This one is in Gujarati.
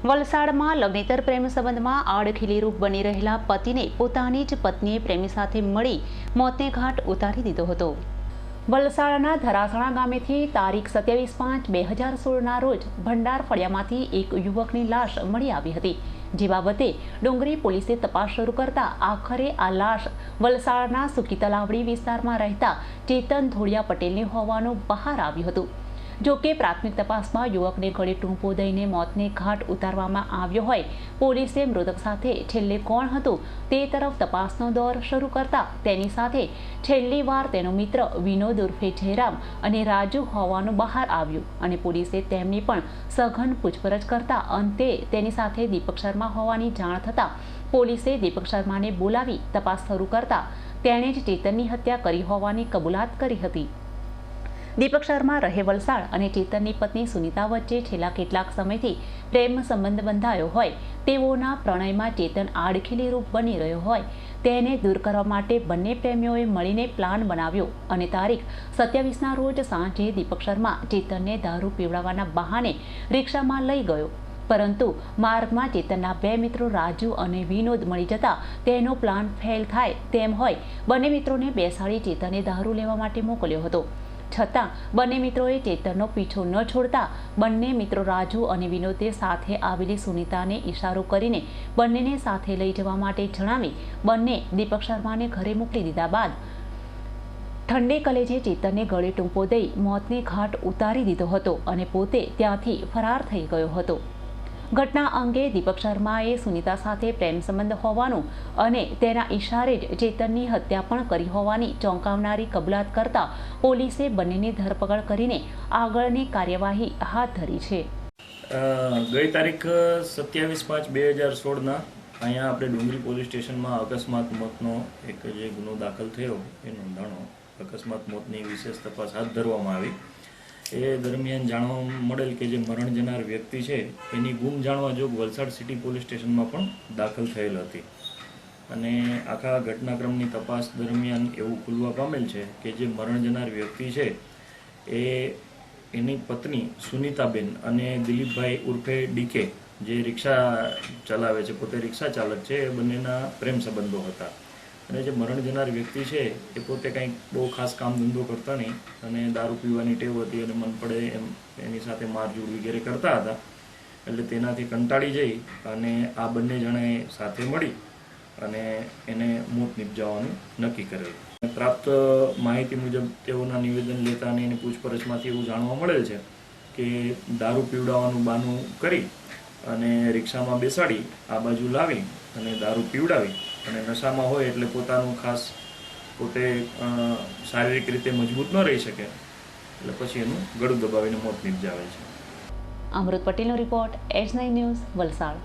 વલસાડમાં લગ્નેતર પ્રેમ સંબંધમાં આડખીલીરૂપ બની રહેલા પતિને પોતાની જ પત્નીએ પ્રેમી સાથે મળી મોતને ઘાટ ઉતારી દીધો હતો। વલસાડના ધરાસણા ગામેથી તારીખ 27/5/2016ના રોજ ભંડાર ફળિયામાંથી એક યુવકની લાશ મળી આવી હતી, જે બાબતે ડુંગરી પોલીસે તપાસ શરૂ કરતા આખરે આ લાશ વલસાડના સુકી તલાવડી વિસ્તારમાં રહેતા ચેતન ધોળિયા પટેલની હોવાનું બહાર આવ્યું હતું। જો કે પ્રાથમિક તપાસમાં યુવકને ગળે ટૂંપો દઈને મોતને ઘાટ ઉતારવામાં આવ્યો હોય પોલીસે મૃતક સાથે છેલ્લે કોણ હતું તે તરફ તપાસનો દોર શરૂ કરતા તેની સાથે છેલ્લી વાર તેનો મિત્ર વિનોદ ઉર્ફે જયરામ અને રાજુ હોવાનું બહાર આવ્યું અને પોલીસે તેમની પણ સઘન પૂછપરછ કરતા અંતે તેની સાથે દીપક શર્મા હોવાની જાણ થતાં પોલીસે દીપક શર્માને બોલાવી તપાસ શરૂ કરતા તેણે જ ચેતનની હત્યા કરી હોવાની કબૂલાત કરી હતી। દીપક શર્મા રહે વલસાડ અને ચેતનની પત્ની સુનિતા વચ્ચે છેલ્લા કેટલાક સમયથી પ્રેમ સંબંધ બંધાયો હોય તેઓના પ્રણયમાં ચેતન આડખીલીરૂપ બની રહ્યો હોય તેને દૂર કરવા માટે બંને પ્રેમીઓએ મળીને પ્લાન બનાવ્યો અને તારીખ 27ના રોજ સાંજે દીપક શર્મા ચેતનને દારૂ પીવડાવવાના બહાને રિક્ષામાં લઈ ગયો, પરંતુ માર્ગમાં ચેતનના બે મિત્રો રાજુ અને વિનોદ મળી જતા તેનો પ્લાન ફેલ થાય તેમ હોય બંને મિત્રોને બેસાડી ચેતને દારૂ લેવા માટે મોકલ્યો હતો। છતાં બંને મિત્રોએ ચેતનનો પીછો ન છોડતા બંને મિત્રો રાજુ અને વિનોદે સાથે આવેલી સુનિતાને ઇશારો કરીને બંનેને સાથે લઈ જવા માટે જણાવી બંને દીપક શર્માને ઘરે મોકલી દીધા બાદ ઠંડે કલેજે ચેતનને ગળે ટૂંપો દઈ મોતને ઘાટ ઉતારી દીધો હતો અને પોતે ત્યાંથી ફરાર થઈ ગયો હતો। ઘટના અંગે દીપક શર્માએ સુનિતા સાથે પ્રેમ સંબંધ હોવાનું અને તેના ઇશારે જ ચેતનની હત્યા પણ કરી હોવાની ચોંકાવનારી કબૂલાત કરતા પોલીસે બંનેની ધરપકડ કરીને આગળની કાર્યવાહી હાથ ધરી છે। ગઈ તારીખ 27/5/2016ના અહીંયા આપણે ડુંગરી પોલીસ સ્ટેશનમાં અકસ્માત મોતનો એક જે ગુનો દાખલ થયો એ નોંધાણો અકસ્માત મોતની વિશેષ તપાસ હાથ ધરવામાં આવી। એ દરમિયાન જાણવા મળેલ કે જે મરણ જનાર વ્યક્તિ છે એની ગુમ જાણવા જોગ વલસાડ સિટી પોલીસ સ્ટેશનમાં પણ દાખલ થયેલ હતી અને આખા ઘટનાક્રમની તપાસ દરમિયાન એવું ખુલવા પામેલ છે કે જે મરણ જનાર વ્યક્તિ છે એ એની પત્ની સુનિતાબેન અને દિલીપભાઈ ઉર્ફે ડીકે જે રિક્ષા ચલાવે છે, પોતે રિક્ષા ચાલક છે, એ બંનેના પ્રેમ સંબંધો હતા અને જે મરણ જનાર વ્યક્તિ છે એ પોતે કંઈક બહુ ખાસ કામ ધંધો કરતા નહીં અને દારૂ પીવાની ટેવ હતી અને મન પડે એમ એની સાથે મારઝૂડ વગેરે કરતા હતા, એટલે તેનાથી કંટાળી જઈ અને આ બંને જણાએ સાથે મળી અને એને મોત નિપજાવવાનું નક્કી કરેલું। પ્રાપ્ત માહિતી મુજબ તેઓના નિવેદન લેતા અને એની પૂછપરછમાંથી એવું જાણવા મળેલ છે કે દારૂ પીવડાવવાનું બહાનું કરી અને રિક્ષામાં બેસાડી આ બાજુ લાવી અને દારૂ પીવડાવી અને નશામાં હોય એટલે પોતાનું ખાસ પોતે શારીરિક રીતે મજબૂત ન રહી શકે એટલે પછી એનું ગળું દબાવીને મોત નિપજાવે છે। અમૃત પટેલનો રિપોર્ટ, S9 ન્યૂઝ, વલસાડ।